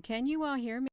Can you all hear me?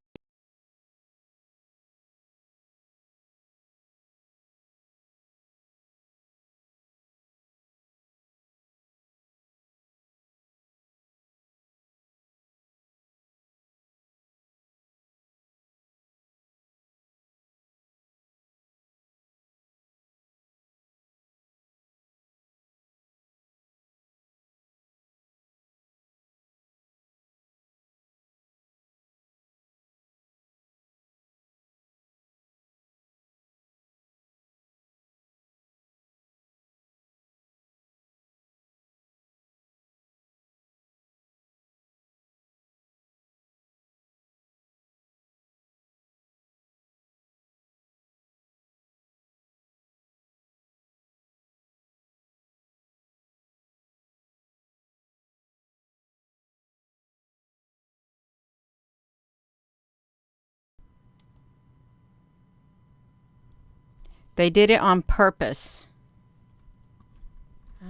They did it on purpose.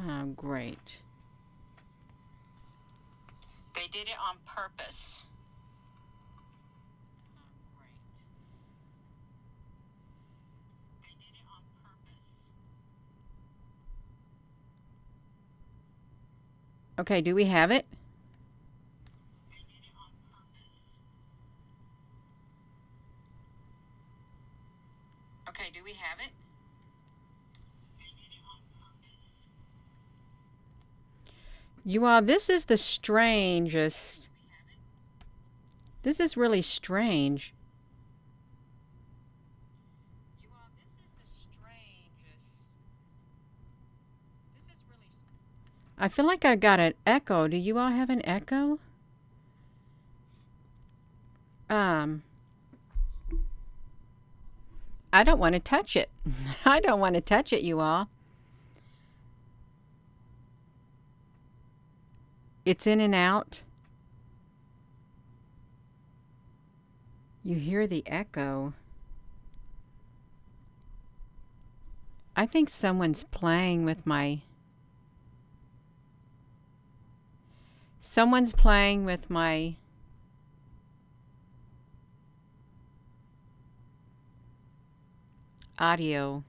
Oh, great. They did it on purpose. They did it on purpose. Okay, do we have it? They did it on purpose. Okay, do we have it? They did it on purpose. You all, this is the strangest. This is really strange. You all, this is the strangest. This is really. I feel like I got an echo. Do you all have an echo? I don't want to touch it. I don't want to touch it, you all. It's in and out. You hear the echo. I think someone's playing with my... Someone's playing with my... audio.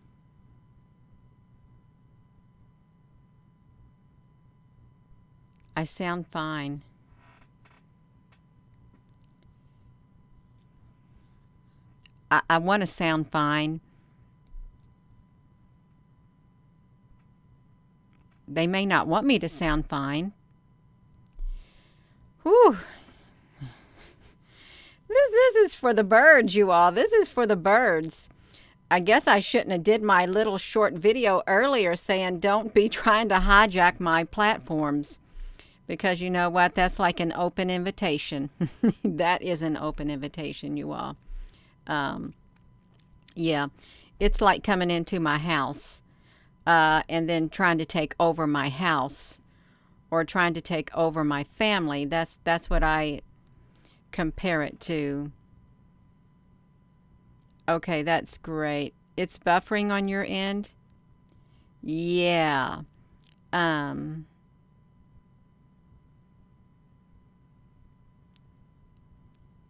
I sound fine. I want to sound fine. They may not want me to sound fine. Whew. This is for the birds, you all. This is for the birds. I guess I shouldn't have did my little short video earlier saying don't be trying to hijack my platforms. Because you know what? That's like an open invitation. That is an open invitation, you all. Yeah, it's like coming into my house and then trying to take over my house or trying to take over my family. That's what I compare it to. Okay, that's great. It's buffering on your end? Yeah.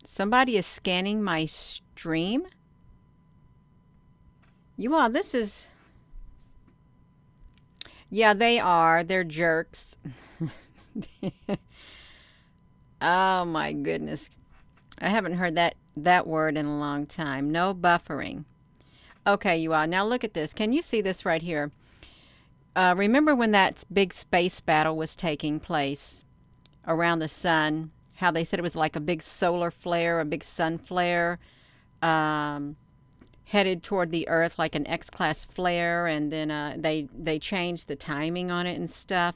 Somebody is scanning my stream? You all, this is... Yeah, they are. They're jerks. Oh my goodness. I haven't heard that word in a long time. No buffering. Okay, you all. Now look at this. Can you see this right here? Remember when that big space battle was taking place around the sun? How they said it was like a big solar flare, a big sun flare, headed toward the Earth like an X-class flare, and then they changed the timing on it and stuff.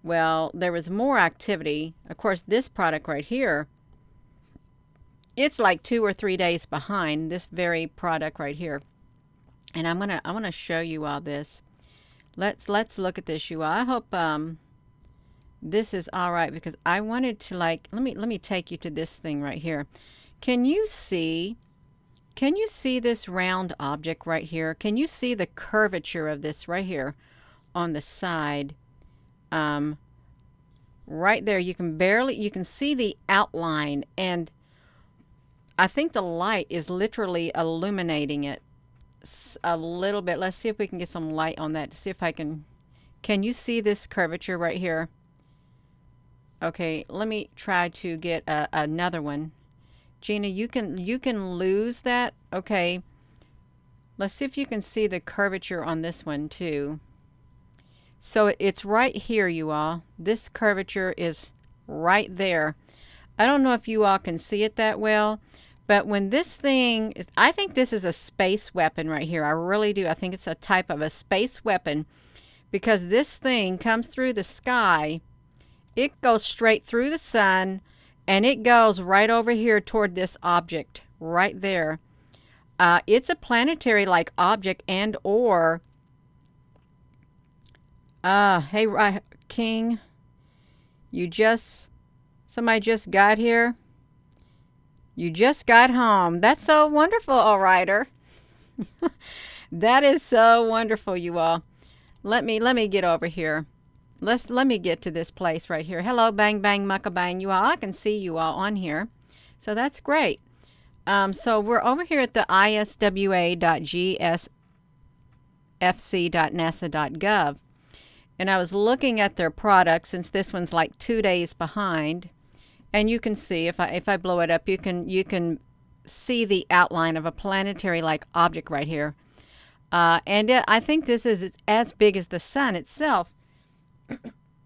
Well, there was more activity. Of course, this product right here, it's like 2 or 3 days behind this very product right here. And I want to show you all this. Let's look at this, you all. I hope this is all right because I wanted to like let me take you to this thing right here. Can you see this round object right here? Can you see the curvature of this right here on the side? right there. You can see the outline, and I think the light is literally illuminating it a little bit. Let's see if we can get some light on that to see if I can you see this curvature right here? Okay, let me try to get another one. Gina, you can lose that. Okay, let's see if you can see the curvature on this one too. So it's right here, you all. This curvature is right there. I don't know if you all can see it that well, but when this thing, I think this is a space weapon right here. I really do. I think it's a type of a space weapon, because this thing comes through the sky. It goes straight through the sun, and it goes right over here toward this object right there. It's a planetary-like object, and or hey, King, somebody just got here. You just got home. That's so wonderful, all righter. That is so wonderful, you all. Let me get over here. Let me get to this place right here. Hello, bang bang mucka bang, you all. I can see you all on here, so that's great. So we're over here at the iswa.gsfc.nasa.gov, and I was looking at their product, since this one's like 2 days behind, and you can see if I blow it up, you can see the outline of a planetary-like object right here, and I think this is as big as the sun itself.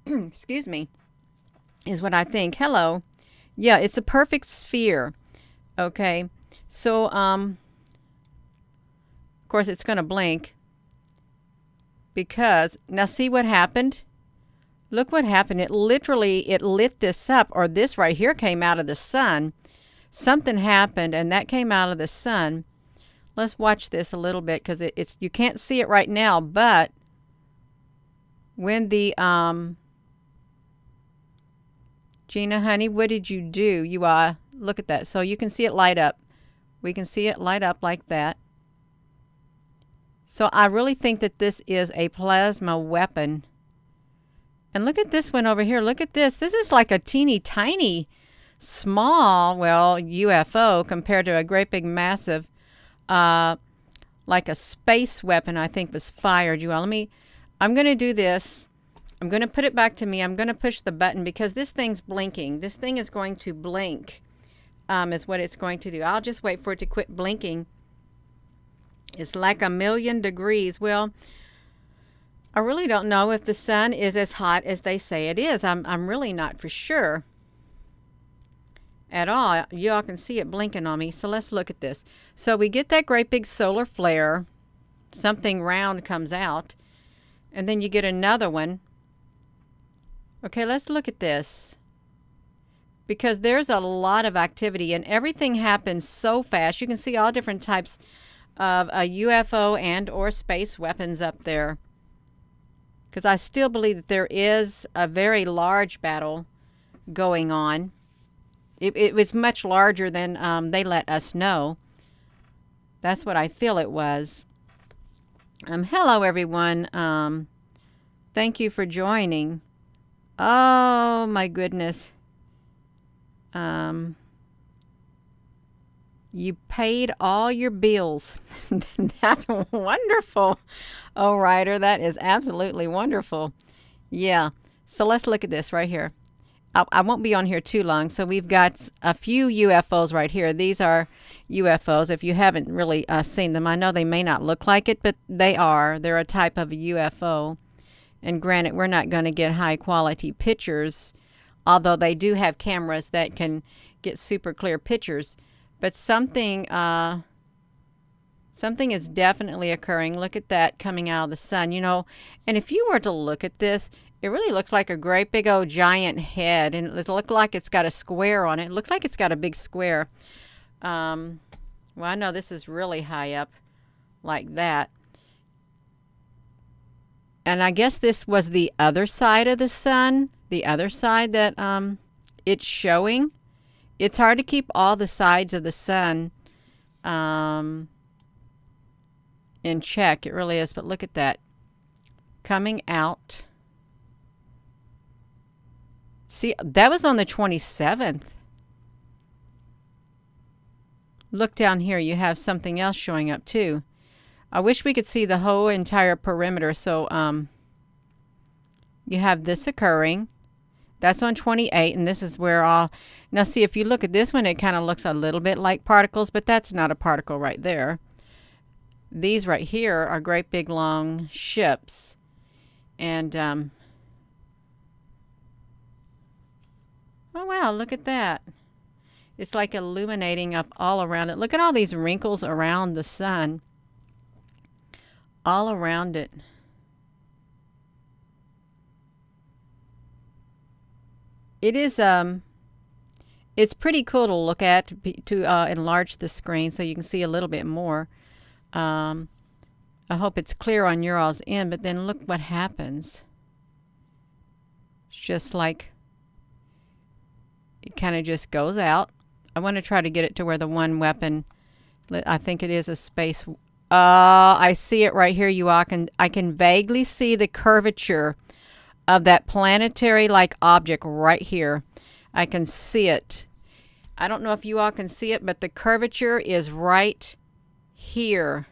Excuse me, is what I think. Hello. Yeah, it's a perfect sphere. Okay, so of course it's going to blink, because now see what happened. Look what happened. It lit this up, or this right here came out of the sun. Something happened, and that came out of the sun. Let's watch this a little bit, because it's you can't see it right now, but when the Gina, honey, what did you do? You look at that. So you can see it light up. We can see it light up like that. So I really think that this is a plasma weapon. And look at this one over here. Look at this. This is like a teeny tiny small, well, UFO compared to a great big massive, like a space weapon, I think was fired. You all, I'm going to do this. I'm going to put it back to me. I'm going to push the button, because this thing's blinking. This thing is going to blink, is what it's going to do. I'll just wait for it to quit blinking. It's like 1,000,000 degrees. Well, I really don't know if the sun is as hot as they say it is. I'm really not for sure at all. Y'all can see it blinking on me. So let's look at this. So we get that great big solar flare. Something round comes out. And then you get another one. Okay, let's look at this, because there's a lot of activity and everything happens so fast. You can see all different types of a UFO and or space weapons up there, because I still believe that there is a very large battle going on. It was much larger than they let us know. That's what I feel it was. Hello, everyone. Thank you for joining. Oh, my goodness. You paid all your bills. That's wonderful. Oh, Ryder, that is absolutely wonderful. Yeah. So let's look at this right here. I won't be on here too long. So we've got a few UFOs right here. These are UFOs. If you haven't really seen them, I know they may not look like it, but they are. They're a type of a UFO. And granted, we're not going to get high quality pictures, although they do have cameras that can get super clear pictures. But something is definitely occurring. Look at that coming out of the sun, you know. And if you were to look at this, it really looks like a great big old giant head. And it looked like it's got a square on it. It looked like it's got a big square. Well, I know this is really high up like that. And I guess this was the other side of the sun, the other side that it's showing. It's hard to keep all the sides of the sun in check. It really is. But look at that. Coming out. See, that was on the 27th. Look down here. You have something else showing up too. I wish we could see the whole entire perimeter. So you have this occurring. That's on 28, and this is where all... Now, see, if you look at this one, it kind of looks a little bit like particles, but that's not a particle right there. These right here are great big long ships. And, oh, wow, look at that. It's like illuminating up all around it. Look at all these wrinkles around the sun. All around it. It is, it's pretty cool to look at to enlarge the screen so you can see a little bit more. I hope it's clear on your all's end, but then look what happens. It's just like it kind of just goes out. I want to try to get it to where the one weapon, I think it is a space. I see it right here, you all. I can vaguely see the curvature of that planetary-like object right here. I can see it. I don't know if you all can see it, but the curvature is right here.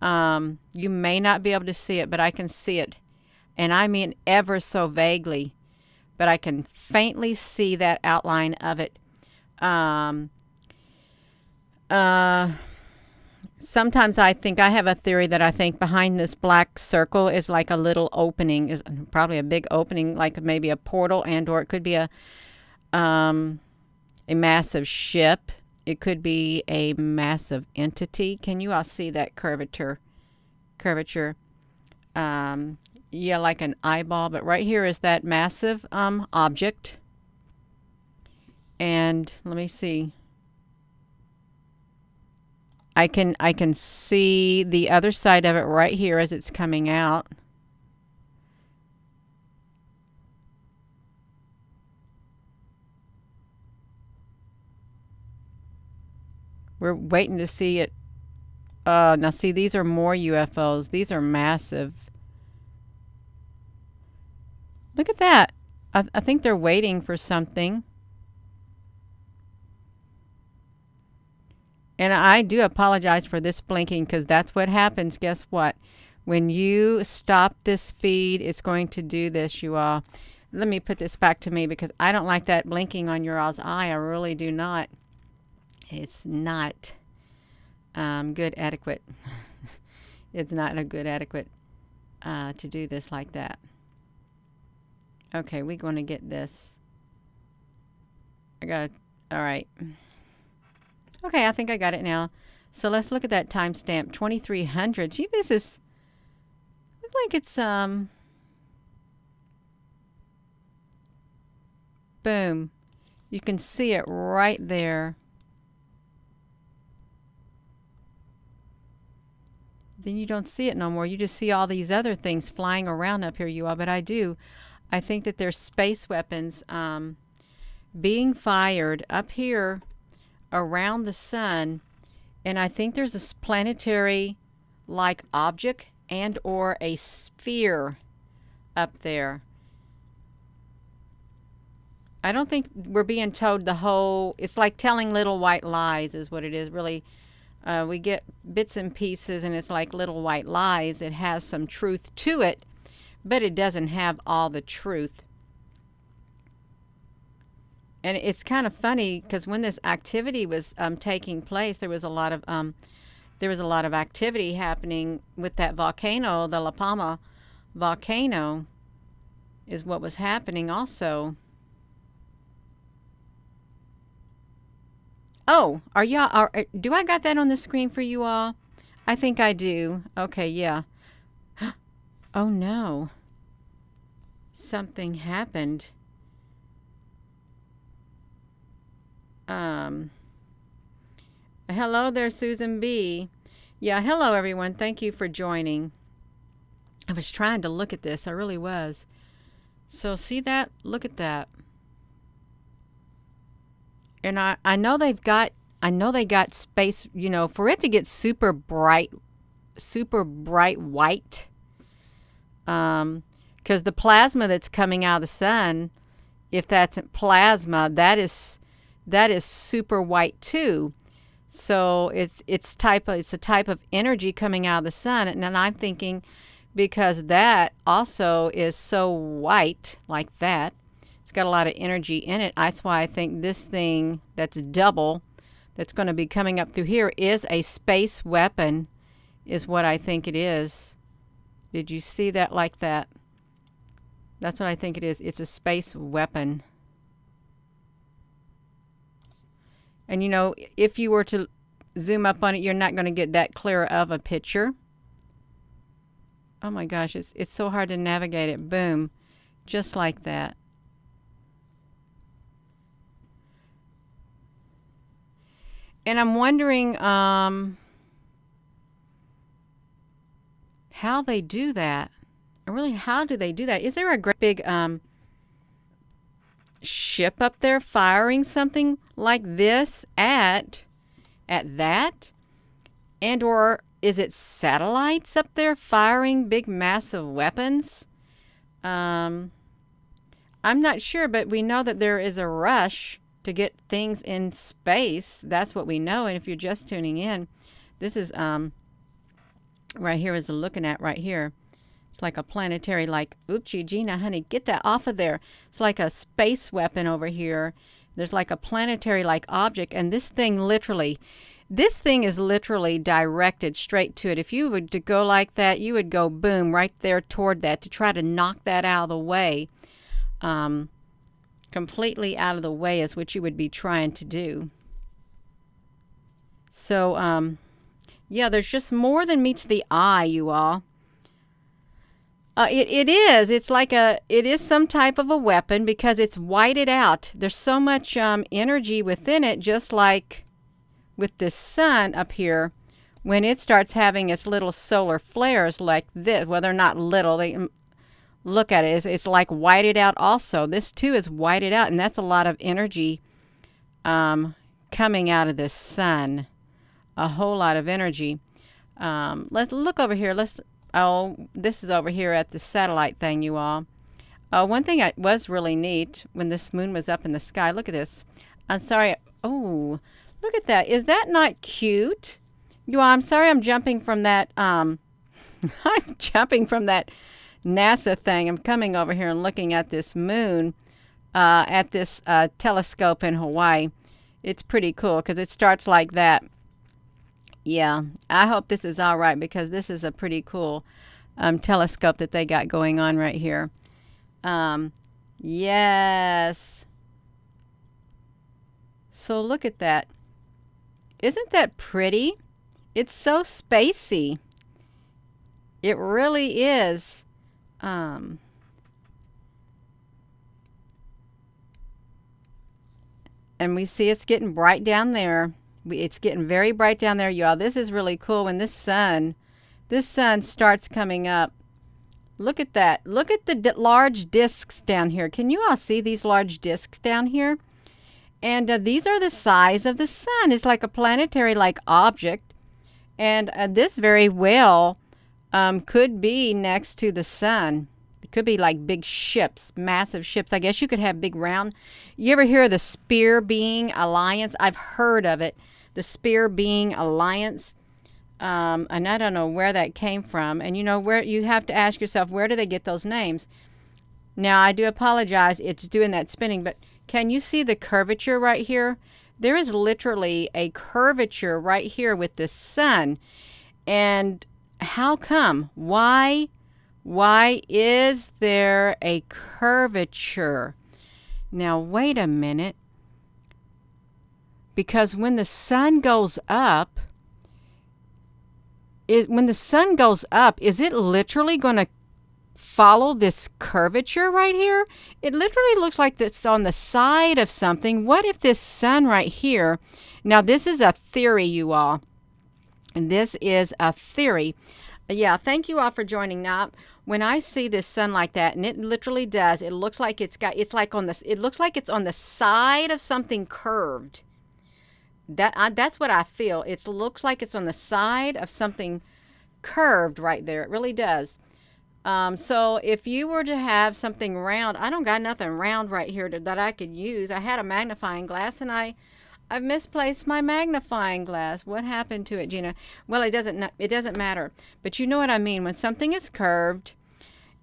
You may not be able to see it, but I can see it. And I mean ever so vaguely. But I can faintly see that outline of it. Sometimes I think I have a theory that I think behind this black circle is like a little opening, is probably a big opening, like maybe a portal, and or it could be a massive ship. It could be a massive entity. Can you all see that curvature? Yeah, like an eyeball, but right here is that massive object. And let me see. I can see the other side of it right here as it's coming out. We're waiting to see it. Now see, these are more UFOs. These are massive. Look at that. I think they're waiting for something. And I do apologize for this blinking because that's what happens. Guess what? When you stop this feed, it's going to do this, you all. Let me put this back to me because I don't like that blinking on your all's eye. I really do not. It's not good adequate. It's not a good adequate to do this like that. Okay, we're going to get this. All right. Okay, I think I got it now. So let's look at that timestamp, 2300. Gee, this is, looks like it's, boom. You can see it right there. Then you don't see it no more. You just see all these other things flying around up here, you all. But I think that there's space weapons being fired up here around the sun, and I think there's this planetary like object and or a sphere up there. I don't think we're being told the whole, it's like telling little white lies is what it is really. We get bits and pieces and it's like little white lies. It has some truth to it, but it doesn't have all the truth. And it's kind of funny because when this activity was taking place, there was a lot of activity happening with that volcano. The La Palma volcano is what was happening also. Oh, do I got that on the screen for you all? I think I do. Okay, yeah. Oh no. Something happened. Hello there, Susan B. Yeah, hello everyone. Thank you for joining. I was trying to look at this. I really was. So see that? Look at that. And I know they got space, you know, for it to get super bright white. Because the plasma that's coming out of the sun, if that's plasma, that is super white too. So it's a type of energy coming out of the sun. And then I'm thinking, because that also is so white like that, it's got a lot of energy in it. That's why I think this thing that's double, that's going to be coming up through here, is a space weapon, is what I think it is. Did you see that like that? That's what I think it is. It's a space weapon. And you know, if you were to zoom up on it, you're not going to get that clear of a picture. Oh my gosh, it's so hard to navigate it. Boom. Just like that. And I'm wondering how they do that. Really, how do they do that? Is there a great big ship up there firing something like this at that? And or is it satellites up there firing big massive weapons? I'm not sure, but we know that there is a rush to get things in space. That's what we know. And if you're just tuning in, this is right here is looking at right here. It's like a planetary, like, oopsie, Gina, honey, get that off of there. It's like a space weapon over here. There's like a planetary like object, and this thing is literally directed straight to it. If you were to go like that, you would go boom right there toward that to try to knock that out of the way. Completely out of the way is what you would be trying to do. So, yeah, there's just more than meets the eye, you all. It is. It's like it is some type of a weapon because it's whited out. There's so much energy within it, just like with the sun up here. When it starts having its little solar flares like this, well, they're not little. They look at it. It's like whited out also. This too is whited out, and that's a lot of energy coming out of the sun. A whole lot of energy. Let's look over here. Oh, this is over here at the satellite thing, you all. One thing that was really neat when this moon was up in the sky. Look at this. I'm sorry. Oh, look at that. Is that not cute? You all, I'm sorry I'm jumping from that. I'm jumping from that NASA thing. I'm coming over here and looking at this moon at this telescope in Hawaii. It's pretty cool because it starts like that. Yeah, I hope this is all right because this is a pretty cool telescope that they got going on right here. Yes. So look at that. Isn't that pretty? It's so spacey. It really is. And we see it's getting bright down there. It's getting very bright down there, y'all. This is really cool when this sun starts coming up. Look at that. Look at the large discs down here. Can you all see these large discs down here? And these are the size of the sun. It's like a planetary like object. And this very well could be next to the sun. It could be like big ships, massive ships. I guess you could have big round. You ever hear of the Spear Being Alliance? I've heard of it. The Spear Being Alliance. And I don't know where that came from. And you know, where you have to ask yourself, where do they get those names? Now, I do apologize. It's doing that spinning. But can you see the curvature right here? There is literally a curvature right here with the sun. And how come? Why is there a curvature? Now, wait a minute. Because when the sun goes up, is it literally going to follow this curvature right here? It literally looks like it's on the side of something. What if this sun right here, now this is a theory, you all, and this is a theory. Yeah, thank you all for joining. Now, when I see this sun like that, and it literally does, it looks like it looks like it's on the side of something curved. That's what I feel. It looks like it's on the side of something curved right there. It really does. So if you were to have something round, I don't got nothing round right here that I could use. I had a magnifying glass and I've misplaced my magnifying glass. What happened to it, Gina? Well, it doesn't matter. But you know what I mean. When something is curved,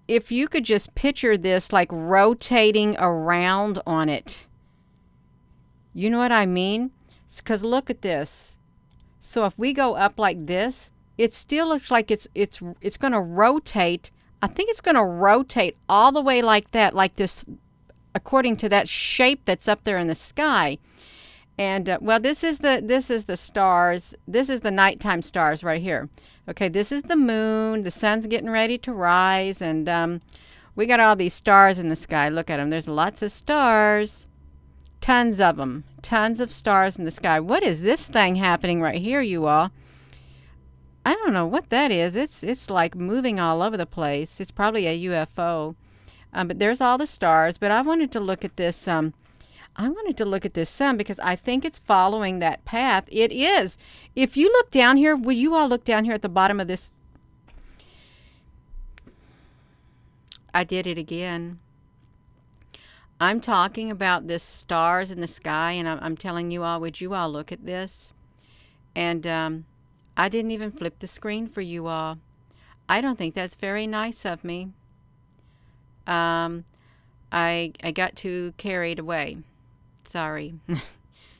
if you could just picture this like rotating around on it. You know what I mean? Because look at this. So if we go up like this, it still looks like it's going to rotate. I think it's going to rotate all the way like that, like this, according to that shape that's up there in the sky. And well, this is the stars. This is the nighttime stars right here. Okay, this is the moon. The sun's getting ready to rise, and we got all these stars in the sky. Look at them. There's lots of stars. Tons of them. Tons of stars in the sky. What is this thing happening right here, you all? I don't know what that is. It's like moving all over the place. It's probably a UFO. But there's all the stars. But I wanted to look at this. I wanted to look at this sun because I think it's following that path. It is. If you look down here, will you all look down here at the bottom of this? I did it again. I'm talking about this stars in the sky, and I'm telling you all, would you all look at this? And I didn't even flip the screen for you all. I don't think that's very nice of me. I got too carried away. Sorry.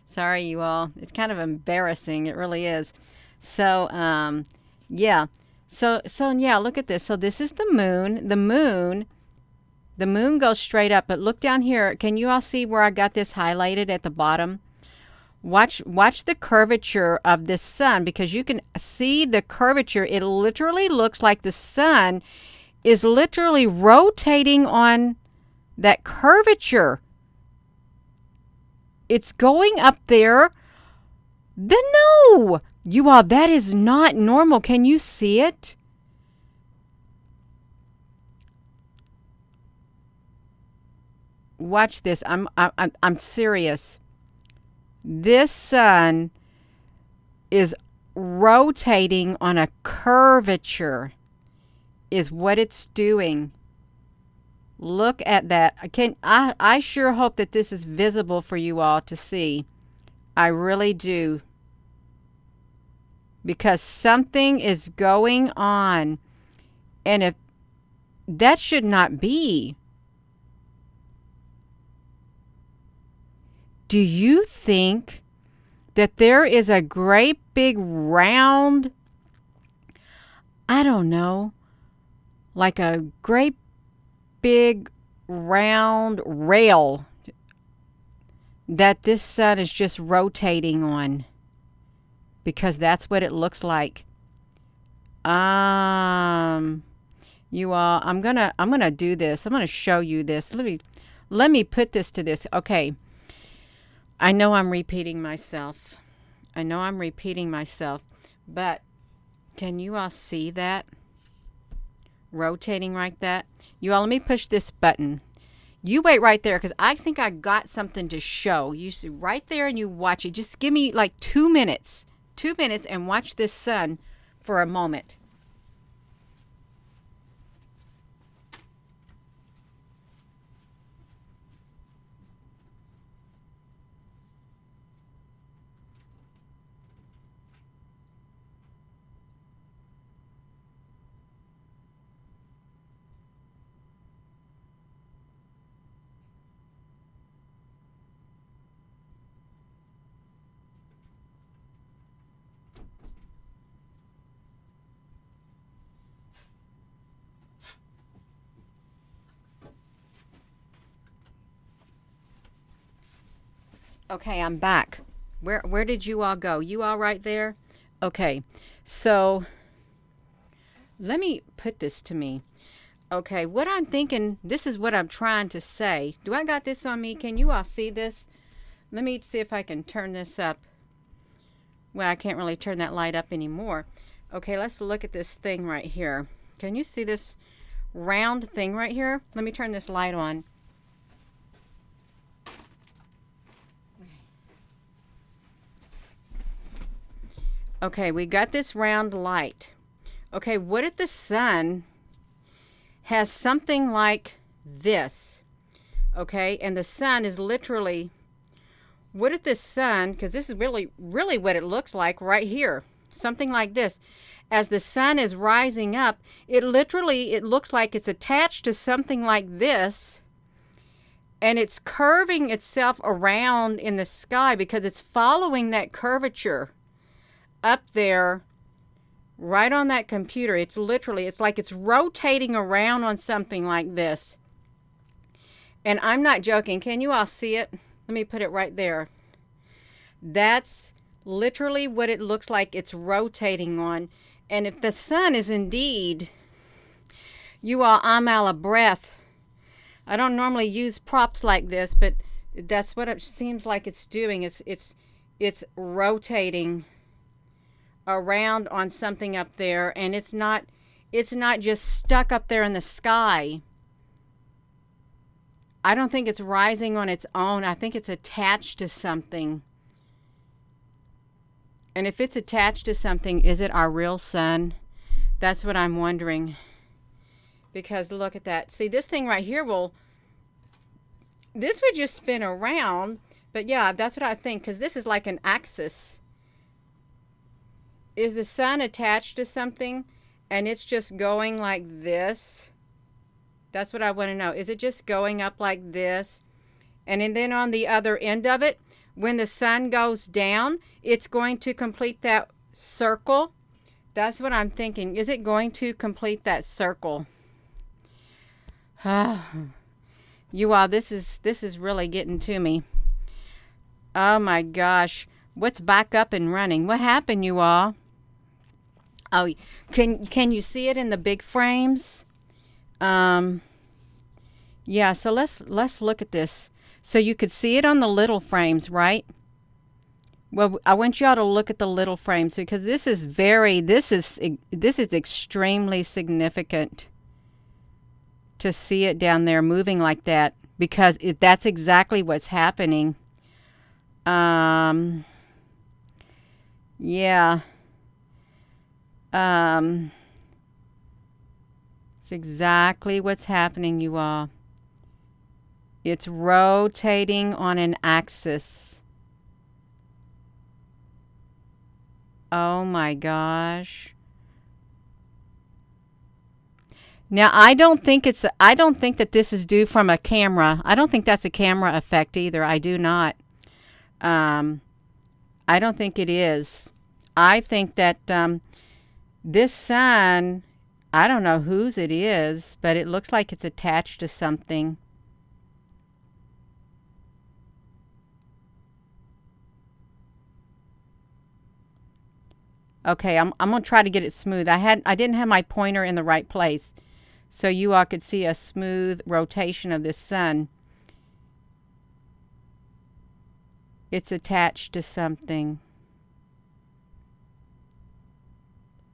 Sorry, you all. It's kind of embarrassing. It really is. So, yeah. So yeah, look at this. So this is the moon. The moon goes straight up. But look down here. Can you all see where I got this highlighted at the bottom? Watch the curvature of this sun, because you can see the curvature. It literally looks like the sun is literally rotating on that curvature. It's going up there. Then no, you all, that is not normal. Can you see it? Watch this. I'm serious. This sun is rotating on a curvature, is what it's doing. Look at that. I sure hope that this is visible for you all to see. I really do. Because something is going on. And if that should not be. Do you think that there is a great big round, I don't know, like a great big round rail that this sun is just rotating on? Because that's what it looks like. You all, I'm gonna do this. I'm gonna show you this. Let me put this to this. Okay. I know I'm repeating myself. But can you all see that? Rotating like that? You all, let me push this button. You wait right there, because I think I got something to show. You see right there and you watch it. Just give me like 2 minutes. 2 minutes and watch this sun for a moment. Okay, I'm back. Where did you all go? You all right there? Okay, so let me put this to me. Okay, what I'm thinking, this is what I'm trying to say. Do I got this on me? Can you all see this? Let me see if I can turn this up. Well, I can't really turn that light up anymore. Okay, let's look at this thing right here. Can you see this round thing right here? Let me turn this light on. Okay, we got this round light. Okay, what if the sun has something like this, okay? And the sun is literally, what if this sun, because this is really what it looks like right here, something like this. As the sun is rising up, it looks like it's attached to something like this, and it's curving itself around in the sky because it's following that curvature up there right on that computer. It's like it's rotating around on something like this. And I'm not joking. Can you all see it? Let me put it right there. That's literally what it looks like it's rotating on. And if the sun is indeed, you all, I'm out of breath. I don't normally use props like this, but that's what it seems like it's doing. It's rotating around on something up there, and it's not just stuck up there in the sky. I don't think it's rising on its own. I think it's attached to something. And if it's attached to something, is it our real sun? That's what I'm wondering. Because look at that. See, this thing right here this would just spin around. But yeah, that's what I think, because this is like an axis. Is the sun attached to something and it's just going like this? That's what I want to know. Is it just going up like this? And then on the other end of it, when the sun goes down, it's going to complete that circle. That's what I'm thinking. Is it going to complete that circle? You all, this is really getting to me. Oh my gosh. What's back up and running? What happened, you all? Oh, can you see it in the big frames? Yeah, so let's look at this. So you could see it on the little frames, right? Well, I want y'all to look at the little frames because this is extremely significant to see it down there moving like that, because that's exactly what's happening. Yeah. It's exactly what's happening, you all. It's rotating on an axis. Oh my gosh. Now, I don't think that this is due from a camera. I don't think that's a camera effect either. I do not. I don't think it is. I think that this sun, I don't know whose it is, but it looks like it's attached to something. Okay, I'm going to try to get it smooth. I didn't have my pointer in the right place, so you all could see a smooth rotation of this sun. It's attached to something.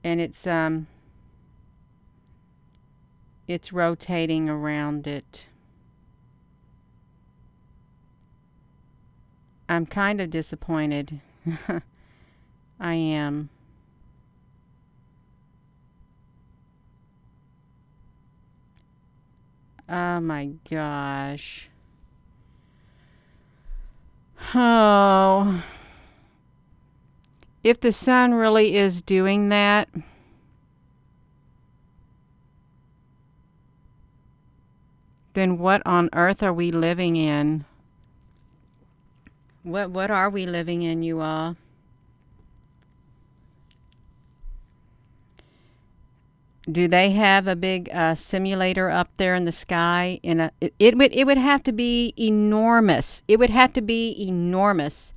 And it's rotating around it. I'm kind of disappointed. I am. Oh my gosh. Oh. If the sun really is doing that, then what on earth are we living in? What are we living in, you all? Do they have a big simulator up there in the sky? It would have to be enormous. It would have to be enormous.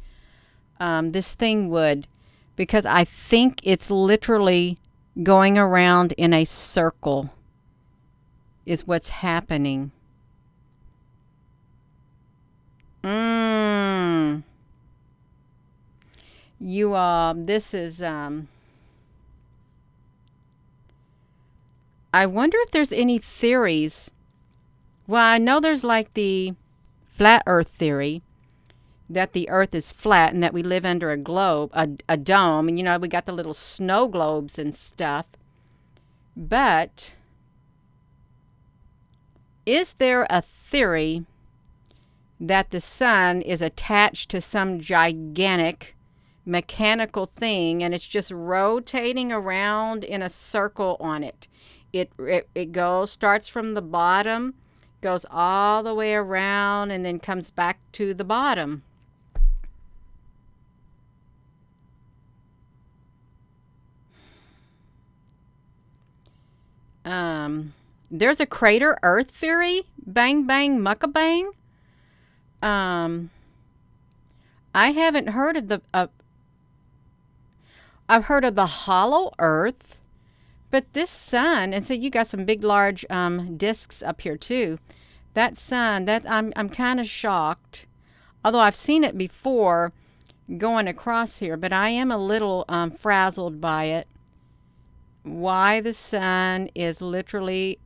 This thing would, because I think it's literally going around in a circle is what's happening. You all, this is I wonder if there's any theories. Well, I know there's like the flat earth theory, that the earth is flat and that we live under a globe, a dome. And, you know, we got the little snow globes and stuff. But Is there a theory that the sun is attached to some gigantic mechanical thing and it's just rotating around in a circle on it? It starts from the bottom, goes all the way around, and then comes back to the bottom. There's a crater Earth theory. Bang bang mucka bang. I haven't heard of I've heard of the hollow Earth, but this sun, and so you got some big large discs up here too. That sun, I'm kind of shocked. Although I've seen it before going across here, but I am a little frazzled by it. Why the sun is literally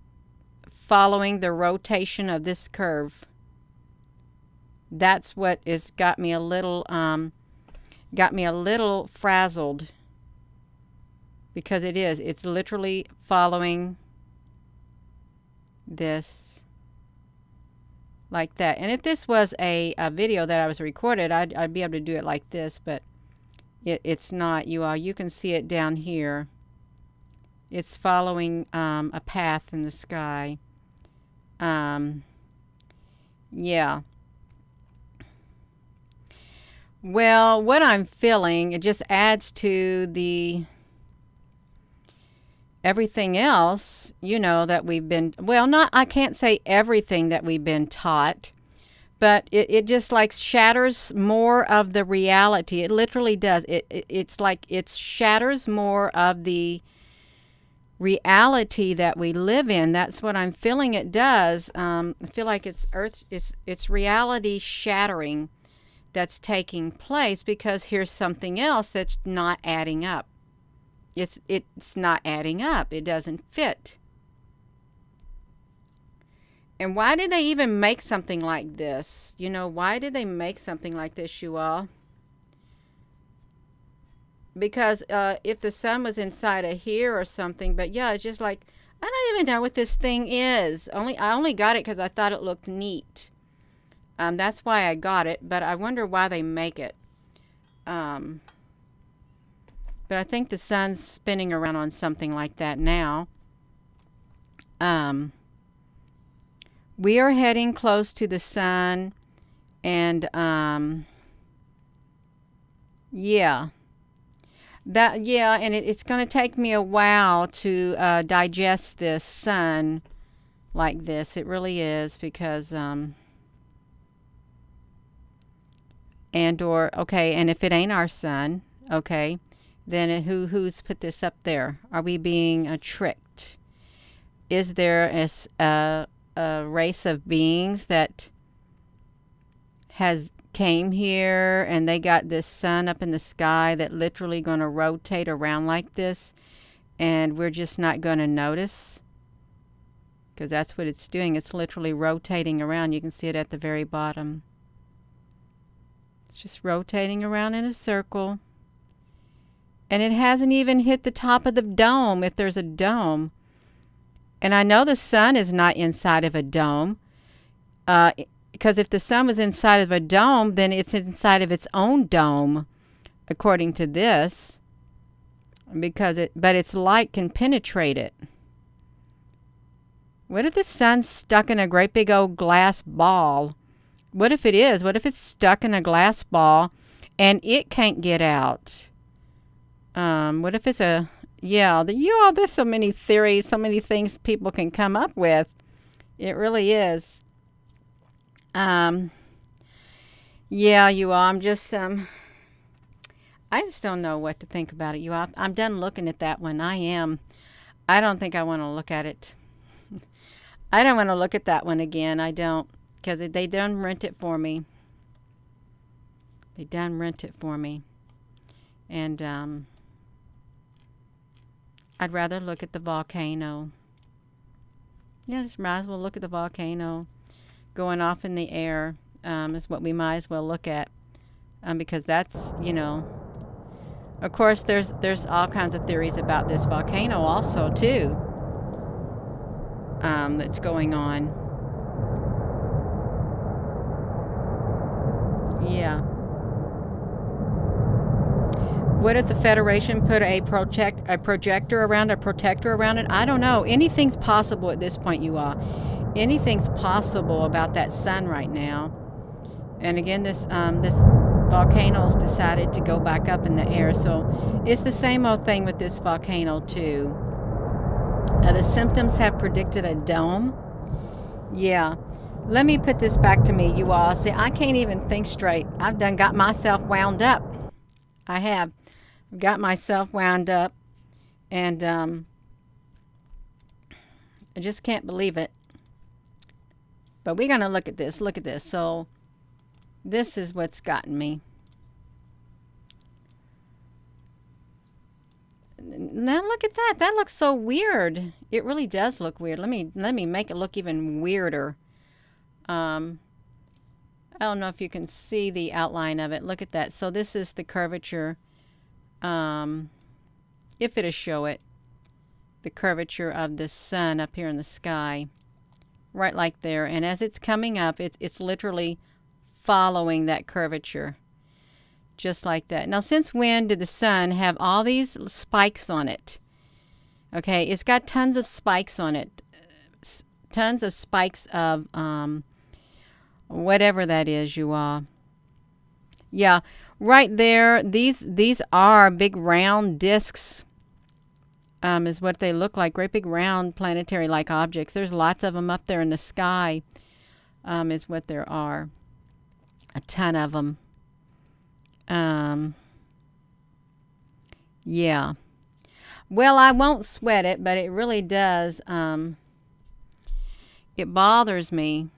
following the rotation of this curve. That's what has got me a little frazzled, because it's literally following this like that. And if this was a video that I was recorded, I'd be able to do it like this, but it's not. You can see it down here. It's following a path in the sky. Yeah. Well, what I'm feeling, it just adds to the everything else, that we've been, I can't say everything that we've been taught, but it just like shatters more of the reality. It literally does. It's like it shatters more of the reality that we live in. That's what I'm feeling it does. I feel like it's reality shattering that's taking place, because here's something else that's not adding up. It's not adding up. It doesn't fit. And why did they even make something like this? Why did they make something like this, you all? Because if the sun was inside of here or something, but yeah, it's just like, I don't even know what this thing is. I only got it because I thought it looked neat. That's why I got it, but I wonder why they make it. But I think the sun's spinning around on something like that now. We are heading close to the sun, and yeah. And it's going to take me a while to digest this sun like this. It really is, because and if it ain't our sun, okay, then who's put this up there? Are we being tricked? Is there a race of beings that came here and they got this sun up in the sky that literally going to rotate around like this, and we're just not going to notice? Because that's what it's doing. It's literally rotating around. You can see it at the very bottom. It's just rotating around in a circle. And it hasn't even hit the top of the dome, if there's a dome. And I know the sun is not inside of a dome. Because if the sun was inside of a dome, then it's inside of its own dome, according to this. But its light can penetrate it. What if the sun's stuck in a great big old glass ball? What if it is? What if it's stuck in a glass ball and it can't get out? What if it's there's so many theories, so many things people can come up with. It really is. You all, I'm just, I just don't know what to think about it, you all. I'm done looking at that one. I don't think I want to look at it. I don't want to look at that one again. I don't, because they done rent it for me. They done rent it for me. And, I'd rather look at the volcano. Yeah, just might as well look at the volcano going off in the air. Is what we might as well look at, because that's, of course there's all kinds of theories about this volcano also too, that's going on. Yeah. What if the Federation put a protector around it? I don't know. Anything's possible at this point, you all. Anything's possible about that sun right now. And again, this volcano's decided to go back up in the air. So it's the same old thing with this volcano too. The symptoms have predicted a dome. Yeah. Let me put this back to me, you all. See, I can't even think straight. I've done got myself wound up. I have. Got myself wound up. And I just can't believe it. But we're going to look at this. Look at this. So this is what's gotten me. Now look at that. That looks so weird. It really does look weird. Let me make it look even weirder. I don't know if you can see the outline of it. Look at that. So this is the curvature. If it'll show it, the curvature of the sun up here in the sky, right like there. And as it's coming up, it's literally following that curvature, just like that. Now, since when did the sun have all these spikes on it? Okay, it's got tons of spikes on it, tons of spikes of whatever that is, you all. Yeah, right there. These are big round discs. Is what they look like. Great big round planetary-like objects. There's lots of them up there in the sky. Is what there are. A ton of them. Yeah. Well, I won't sweat it, but it really does. It bothers me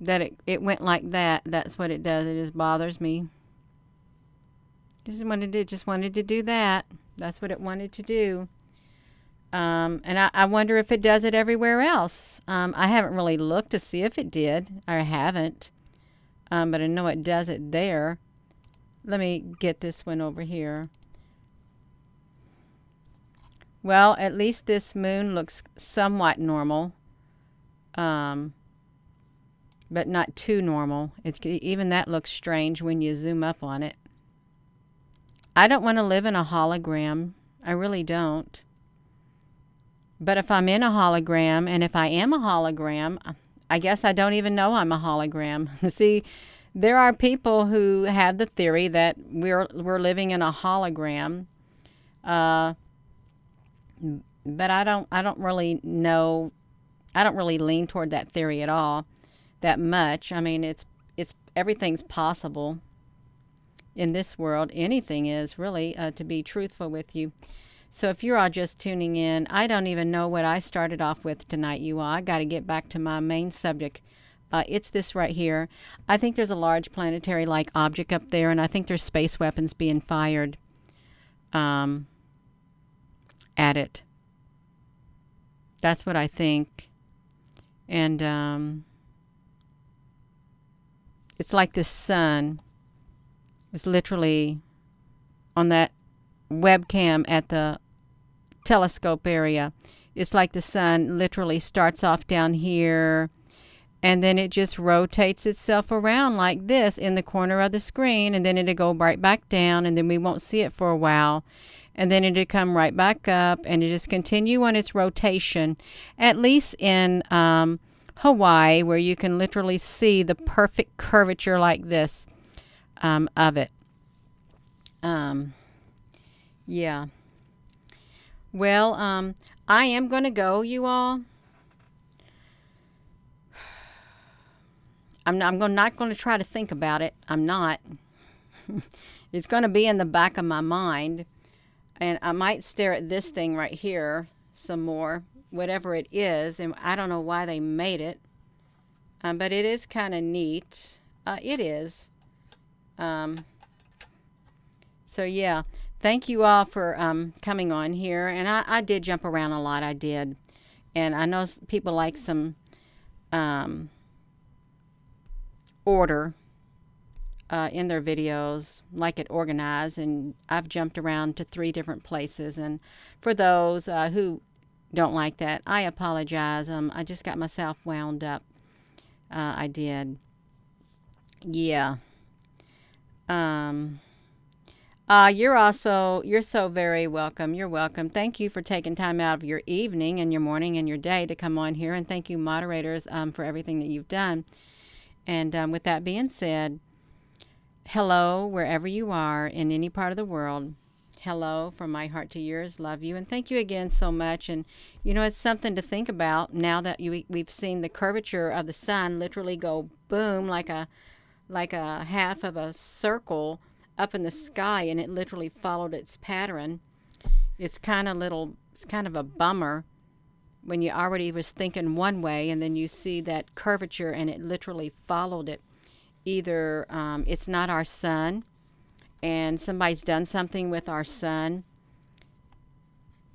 that it went like that. That's what it does. It just bothers me. Just wanted to do that. That's what it wanted to do. And I wonder if it does it everywhere else. I haven't really looked to see if it did. I haven't. But I know it does it there. Let me get this one over here. Well, at least this moon looks somewhat normal. But not too normal. Even that looks strange when you zoom up on it. I don't want to live in a hologram. I really don't. But if I'm in a hologram, and if I am a hologram, I guess I don't even know I'm a hologram. See, there are people who have the theory that we're living in a hologram. But I don't really know. I don't really lean toward that theory at all, that much. I mean, it's everything's possible in this world. Anything is really, to be truthful with you. So if you're all just tuning in, I don't even know what I started off with tonight, you all. I got to get back to my main subject. It's this right here. I think there's a large planetary-like object up there, and I think there's space weapons being fired at it. That's what I think. And it's like the sun is literally on that webcam at the telescope area. It's like the sun literally starts off down here, and then it just rotates itself around like this in the corner of the screen, and then it'll go right back down, and then we won't see it for a while, and then it'll come right back up, and it just continue on its rotation, at least in Hawaii, where you can literally see the perfect curvature like this of it. Yeah. Well, I am going to go, you all. I'm not going to try to think about it. I'm not. It's going to be in the back of my mind. And I might stare at this thing right here some more, whatever it is. And I don't know why they made it. But it is kind of neat. It is. So, yeah. Thank you all for coming on here. And I did jump around a lot. I did. And I know people like some order in their videos, like it organized. And I've jumped around to 3 different places. And for those who don't like that, I apologize. I just got myself wound up. I did. Yeah. Um, you're so very welcome. You're welcome. Thank you for taking time out of your evening and your morning and your day to come on here. And thank you, moderators, for everything that you've done. And with that being said, hello, wherever you are in any part of the world. Hello from my heart to yours. Love you. And thank you again so much. And, it's something to think about now that we've seen the curvature of the sun literally go boom like a half of a circle up in the sky, and it literally followed its pattern. It's kind of a bummer when you already was thinking one way and then you see that curvature and it literally followed it. Either it's not our sun and somebody's done something with our sun,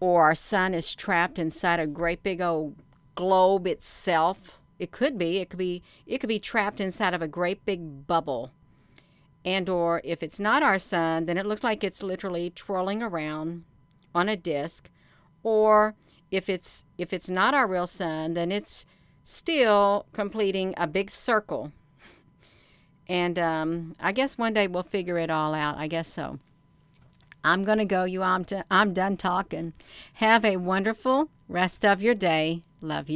or our sun is trapped inside a great big old globe itself. It could be trapped inside of a great big bubble. And or if it's not our sun, then it looks like it's literally twirling around on a disc. Or if it's not our real sun, then it's still completing a big circle. And I guess one day we'll figure it all out. I guess so. I'm going to go. I'm done talking. Have a wonderful rest of your day. Love you.